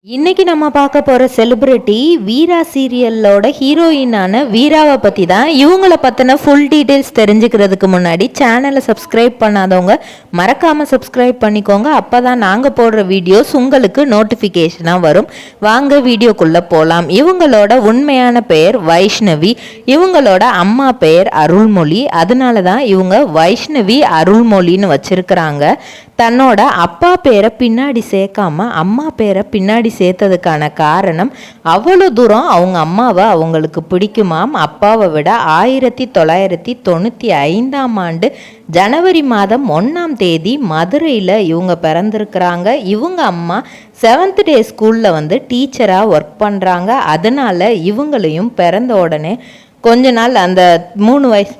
இன்னைக்கு நம்ம பார்க்க போகிற செலிபிரிட்டி வீரா சீரியலோட ஹீரோயினான வீராவை பற்றி தான். இவங்கள பற்றின ஃபுல் டீட்டெயில்ஸ் தெரிஞ்சுக்கிறதுக்கு முன்னாடி சேனலை சப்ஸ்கிரைப் பண்ணாதவங்க மறக்காமல் சப்ஸ்கிரைப் பண்ணிக்கோங்க. அப்போ தான் நாங்கள் போடுற வீடியோஸ் உங்களுக்கு நோட்டிஃபிகேஷனாக வரும். வாங்க வீடியோக்குள்ளே போகலாம். இவங்களோட உண்மையான பெயர் வைஷ்ணவி. இவங்களோட அம்மா பெயர் அருள்மொழி. அதனால தான் இவங்க வைஷ்ணவி அருள்மொழின்னு வச்சுருக்கிறாங்க. தன்னோட அப்பா பேரை பின்னாடி சேர்க்காம அம்மா பேரை பின்னாடி சேர்த்ததுக்கான காரணம், அவ்வளோ தூரம் அவங்க அம்மாவை அவங்களுக்கு பிடிக்குமாம். அப்பாவை விட 1995 ஜனவரி மாதம் 1 மதுரையில் இவங்க பிறந்திருக்கிறாங்க. இவங்க அம்மா 7th டே ஸ்கூலில் டீச்சராக ஒர்க் பண்ணுறாங்க. அதனால் இவங்களையும் பிறந்த உடனே கொஞ்ச நாள் அந்த 3 வயசு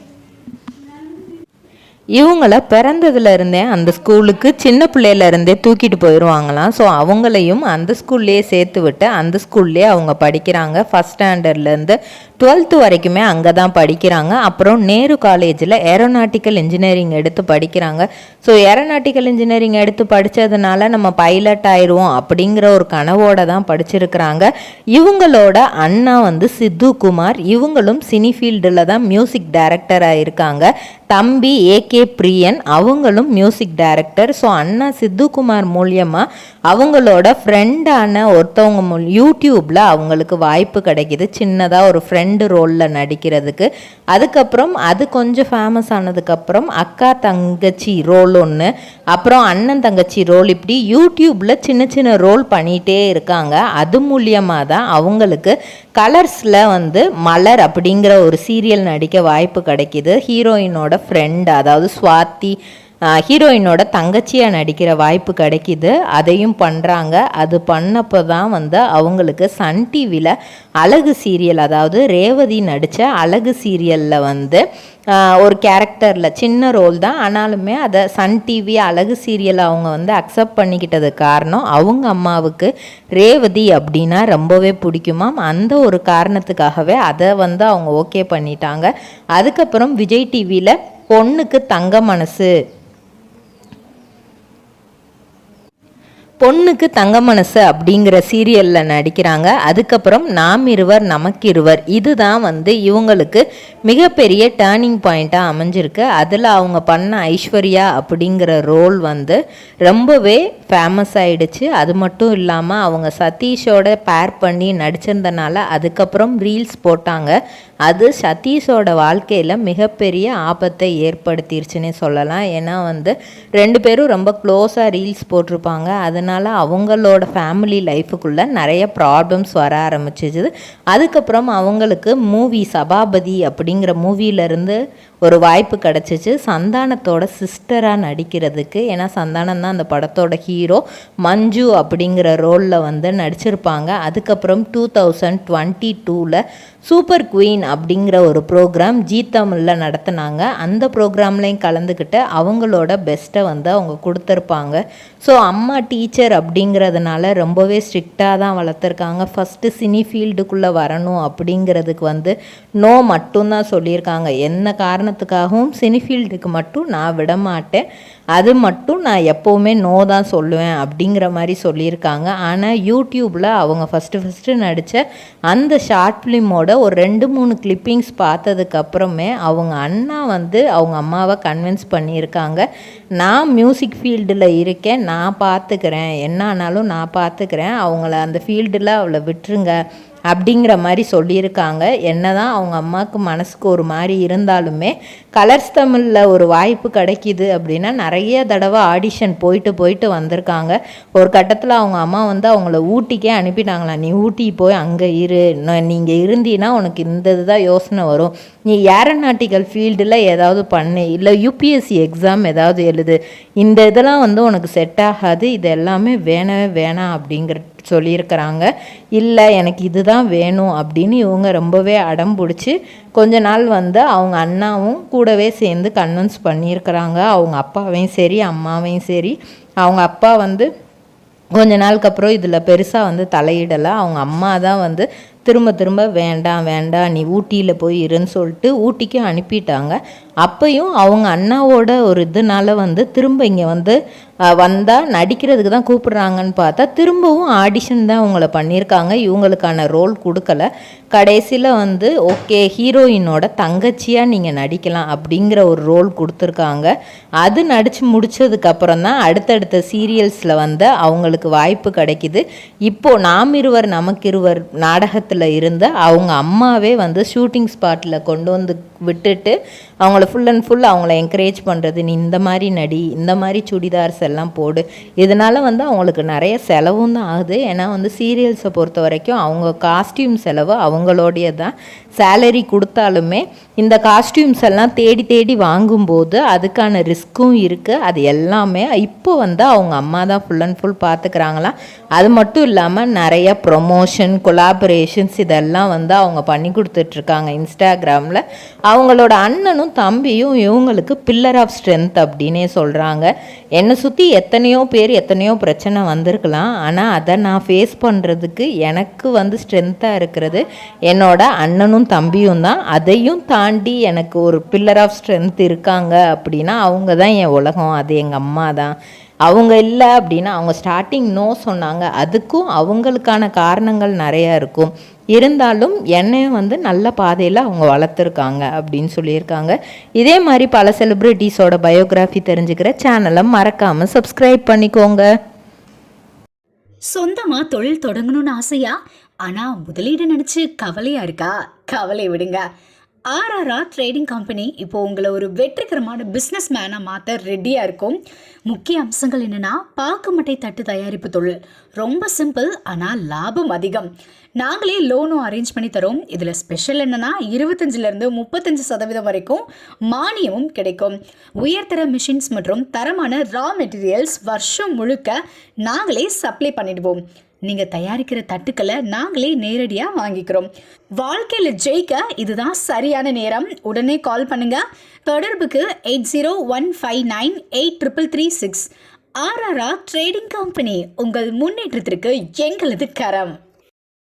இவங்கள பிறந்ததுலேருந்தே அந்த ஸ்கூலுக்கு சின்ன பிள்ளையிலேருந்தே தூக்கிட்டு போயிடுவாங்களாம். ஸோ அவங்களையும் அந்த ஸ்கூல்லையே சேர்த்து விட்டு அந்த ஸ்கூல்லேயே அவங்க படிக்கிறாங்க. ஃபஸ்ட் ஸ்டாண்டர்ட்லேருந்து 12th வரைக்குமே அங்கே தான் படிக்கிறாங்க. அப்புறம் நேரு காலேஜில் ஏரோநாட்டிக்கல் இன்ஜினியரிங் எடுத்து படிக்கிறாங்க. ஸோ ஏரோநாட்டிக்கல் இன்ஜினியரிங் எடுத்து படித்ததுனால நம்ம பைலட் ஆயிடுவோம் அப்படிங்கிற ஒரு கனவோடு தான் படிச்சிருக்கிறாங்க. இவங்களோட அண்ணா சித்து குமார். இவங்களும் சினி ஃபீல்டில் தான் மியூசிக் டைரக்டராக இருக்காங்க. தம்பி ஏகே பிரியன், அவங்களும் மியூசிக் டைரக்டர். ஸோ அண்ணா சித்துக்குமார் மூலியமாக அவங்களோட ஃப்ரெண்டான ஒருத்தவங்க யூடியூப்பில் அவங்களுக்கு வாய்ப்பு கிடைக்கிது சின்னதாக ஒரு ஃப்ரெண்டு ரோலில் நடிக்கிறதுக்கு. அதுக்கப்புறம் அது கொஞ்சம் ஃபேமஸ் ஆனதுக்கப்புறம் அக்கா தங்கச்சி ரோல் ஒன்று, அப்புறம் அண்ணன் தங்கச்சி ரோல், இப்படி யூடியூப்பில் சின்ன சின்ன ரோல் பண்ணிகிட்டே இருக்காங்க. அது மூலியமாக தான் அவங்களுக்கு கலர்ஸில் மலர் அப்படிங்கிற ஒரு சீரியல் நடிக்க வாய்ப்பு கிடைக்கிது. ஹீரோயினோட ஃப்ரெண்ட், அதாவது ஸ்வாதி ஹீரோயினோட தங்கச்சியாக நடிக்கிற வாய்ப்பு கிடைக்கிது. அதையும் பண்ணுறாங்க. அது பண்ணப்போ தான் அவங்களுக்கு சன் டிவியில் அழகு சீரியல், அதாவது ரேவதி நடித்த அழகு சீரியலில் ஒரு கேரக்டரில் சின்ன ரோல் தான், ஆனாலுமே அதை சன் டிவி அழகு சீரியலை அவங்க அக்செப்ட் பண்ணிக்கிட்டது காரணம் அவங்க அம்மாவுக்கு ரேவதி அப்படின்னா ரொம்பவே பிடிக்குமாம். அந்த ஒரு காரணத்துக்காகவே அதை அவங்க ஓகே பண்ணிட்டாங்க. அதுக்கப்புறம் விஜய் டிவியில் பொண்ணுக்கு தங்க மனசு அப்படிங்கிற சீரியலில் நடிக்கிறாங்க. அதுக்கப்புறம் நாம் இருவர் நமக்கு இருவர், இதுதான் இவங்களுக்கு மிகப்பெரிய டேர்னிங் பாயிண்ட்டாக அமைஞ்சிருக்கு. அதில் அவங்க பண்ண ஐஸ்வர்யா அப்படிங்கிற ரோல் ரொம்பவே ஃபேமஸ் ஆகிடுச்சு. அது மட்டும் இல்லாமல் அவங்க சதீஷோட பேர் பண்ணி நடிச்சிருந்தனால அதுக்கப்புறம் ரீல்ஸ் போட்டாங்க. அது சதீஷோட வாழ்க்கையில் மிகப்பெரிய ஆபத்தை ஏற்படுத்திருச்சுன்னே சொல்லலாம். ஏன்னா 2 பேரும் ரொம்ப க்ளோஸாக ரீல்ஸ் போட்டிருப்பாங்க. அதனால் அவங்களோட ஃபேமிலி லைஃபுக்குள்ளே நிறைய ப்ராப்ளம்ஸ் வர ஆரம்பிச்சிச்சு. அதுக்கப்புறம் அவங்களுக்கு மூவி சபாபதி அப்படிங்கிற மூவியிலேருந்து ஒரு வாய்ப்பு கிடச்சிச்சு சந்தானத்தோட சிஸ்டராக நடிக்கிறதுக்கு. ஏன்னா சந்தானம் தான் அந்த படத்தோட ஹீரோ. மஞ்சு அப்படிங்கிற ரோலில் நடிச்சிருப்பாங்க. அதுக்கப்புறம் 2022 சூப்பர் குவீன் அப்படிங்கிற ஒரு ப்ரோக்ராம் ஜீ தமிழில் நடத்தினாங்க. அந்த ப்ரோக்ராம்லையும் கலந்துக்கிட்டு அவங்களோட பெஸ்ட்டை அவங்க கொடுத்துருப்பாங்க. ஸோ அம்மா டீச்சர் அப்படிங்கிறதுனால ரொம்பவே ஸ்ட்ரிக்டாக தான் வளர்த்துருக்காங்க. ஃபஸ்ட்டு சினி ஃபீல்டுக்குள்ளே வரணும் அப்படிங்கிறதுக்கு நோ மட்டும்தான் சொல்லியிருக்காங்க. என்ன காரணத்துக்காகவும் சினி ஃபீல்டுக்கு மட்டும் நான் விட மாட்டேன், அது மட்டும் நான் எப்போவுமே நோ தான் சொல்லுவேன் அப்படிங்கிற மாதிரி சொல்லியிருக்காங்க. ஆனால் யூடியூப்பில் அவங்க ஃபஸ்ட்டு நடித்த அந்த ஷார்ட் ஃபிலிமோட ஒரு 2-3 கிளிப்பிங்ஸ் பார்த்ததுக்கப்புறமே அவங்க அண்ணா அவங்க அம்மாவை கன்வின்ஸ் பண்ணியிருக்காங்க. நான் மியூசிக் ஃபீல்டில் இருக்கேன், நான் பார்த்துக்கிறேன், என்ன ஆனாலும் நான் பார்த்துக்கிறேன், அவங்கள அந்த ஃபீல்டில் அவளை விட்டுருங்க அப்படிங்கிற மாதிரி சொல்லியிருக்காங்க. என்ன தான் அவங்க அம்மாவுக்கு மனசுக்கு ஒரு மாதிரி இருந்தாலுமே கலர்ஸ் தமிழில் ஒரு வாய்ப்பு கிடைக்கிது அப்படின்னா நிறைய தடவை ஆடிஷன் போயிட்டு வந்திருக்காங்க. ஒரு கட்டத்தில் அவங்க அம்மா அவங்கள ஊட்டிக்கே அனுப்பிட்டாங்களாம். நீ ஊட்டி போய் அங்கே இரு, நீங்கள் இருந்தீன்னா உனக்கு இந்த இதுதான் யோசனை வரும், நீ ஏரோநாட்டிக்கல் ஃபீல்டில் ஏதாவது பண்ணு, இல்லை யூபிஎஸ்சி எக்ஸாம் ஏதாவது எழுது, இந்த இதெல்லாம் உனக்கு செட் ஆகாது, இது எல்லாமே வேணவே வேணாம் அப்படிங்கிற சொல்லியிருக்கிறாங்க. இல்லை எனக்கு இதுதான் வேணும் அப்படின்னு இவங்க ரொம்பவே அடம் பிடிச்சி கொஞ்ச நாள் அவங்க அண்ணாவும் கூடவே சேர்ந்து கன்வின்ஸ் பண்ணியிருக்கிறாங்க. அவங்க அப்பாவையும் சரி அம்மாவையும் சரி. அவங்க அப்பா கொஞ்ச நாளுக்கு அப்புறம் இதில் பெருசாக தலையிடலை. அவங்க அம்மா தான் திரும்ப வேண்டாம் நீ ஊட்டியில் போய் இருன்னு சொல்லிட்டு ஊட்டிக்கும் அனுப்பிட்டாங்க. அப்பையும் அவங்க அண்ணாவோட ஒரு இதனால திரும்ப இங்கே வந்தால் நடிக்கிறதுக்கு தான் கூப்பிடுறாங்கன்னு பார்த்தா திரும்பவும் ஆடிஷன் தான் அவங்கள பண்ணியிருக்காங்க. இவங்களுக்கான ரோல் கொடுக்கல. கடைசியில் வந்து ஓகே ஹீரோயினோட தங்கச்சியாக நீங்கள் நடிக்கலாம் அப்படிங்கிற ஒரு ரோல் கொடுத்துருக்காங்க. அது நடித்து முடித்ததுக்கப்புறம் தான் அடுத்தடுத்த சீரியல்ஸில் வந்து அவங்களுக்கு வாய்ப்பு கிடைக்கிது. இப்போது நாம் இருவர் நமக்கிருவர் நாடகத்தில் இருந்த அவங்க அம்மாவே வந்து ஷூட்டிங் ஸ்பாட்டில் கொண்டு வந்து விட்டுட்டு அவங்கள ஃபுல் அண்ட் ஃபுல் அவங்கள என்கரேஜ் பண்ணுறது, நீ இந்த மாதிரி நடி, இந்த மாதிரி சுடிதார்ஸ் எல்லாம் போடு. இதனால் வந்து அவங்களுக்கு நிறைய செலவும் தான் ஆகுது. ஏன்னா வந்து சீரியல்ஸை பொறுத்த வரைக்கும் அவங்க காஸ்டியூம் செலவு அவங்களோடைய தான். சேலரி கொடுத்தாலுமே இந்த காஸ்டியூம்ஸ் எல்லாம் தேடி தேடி வாங்கும்போது அதுக்கான ரிஸ்க்கும் இருக்குது. அது எல்லாமே இப்போ வந்து அவங்க அம்மா தான் ஃபுல் அண்ட் ஃபுல் பார்த்துக்கிறாங்களாம். அது மட்டும் இல்லாமல் நிறைய ப்ரொமோஷன், கொலாபரேஷன்ஸ் இதெல்லாம் வந்து அவங்க பண்ணி கொடுத்துட்ருக்காங்க இன்ஸ்டாகிராமில். அவங்களோட அண்ணனும் தம்பியும் இவங்களுக்கு பில்லர் ஆஃப் ஸ்ட்ரென்த் அப்படின்னே சொல்கிறாங்க. என்னை சுற்றி எத்தனையோ பேர் எத்தனையோ பிரச்சனை வந்திருக்கலாம், ஆனால் அதை நான் ஃபேஸ் பண்ணுறதுக்கு எனக்கு வந்து ஸ்ட்ரென்த்தாக இருக்கிறது என்னோட அண்ணனும் தம்பியும் தான். அதையும் தாண்டி எனக்கு ஒரு பில்லர் ஆஃப் ஸ்ட்ரென்த் இருக்காங்க அப்படின்னா அவங்க தான் என் உலகம். அது எங்கள் அம்மா தான். அவங்க இல்லை அப்படின்னா அவங்க ஸ்டார்டிங் நோ சொன்னாங்க. அதுக்கும் அவங்களுக்கான காரணங்கள் நிறையா இருக்கும். இருந்தாலும் என்னையும் வந்து நல்ல பாதையில் அவங்க வளர்த்துருக்காங்க அப்படின்னு சொல்லியிருக்காங்க. இதே மாதிரி பல செலிப்ரிட்டிஸோட பயோகிராஃபி தெரிஞ்சுக்கிற சேனலை மறக்காமல் சப்ஸ்கிரைப் பண்ணிக்கோங்க. சொந்தமாக தொழில் தொடங்கணும்னு ஆசையா? ஆனால் முதலீடு நினச்சி கவலையாக இருக்கா? கவலை விடுங்க. ஆர்ஆர்ஆர் ட்ரேடிங் கம்பெனி இப்போ உங்களை ஒரு வெற்றிகரமான பிஸ்னஸ் மேனாக மாற்ற ரெடியாக இருக்கும். முக்கிய அம்சங்கள் என்னென்னா, பாக்குமட்டை தட்டு தயாரிப்பு தொழில் ரொம்ப சிம்பிள், ஆனால் லாபம் அதிகம். நாங்களே லோனும் அரேஞ்ச் பண்ணி தரோம். இதில் ஸ்பெஷல் என்னென்னா 25% 35% வரைக்கும் மானியமும் கிடைக்கும். உயர்தர மிஷின்ஸ் மற்றும் தரமான ரா மெட்டீரியல்ஸ் வருஷம் முழுக்க நாங்களே சப்ளை பண்ணிடுவோம். நீங்கள் தயாரிக்கிற தட்டுக்களை நாங்களே நேரடியாக வாங்கிக்கிறோம். வாழ்க்கையில் ஜெயிக்க இதுதான் சரியான நேரம். உடனே கால் பண்ணுங்க. தொடர்புக்கு 8015983336. ஆர்ஆர்ஆர் ட்ரேடிங் கம்பெனி, உங்கள் முன்னேற்றத்திற்கு எங்களது கரம்.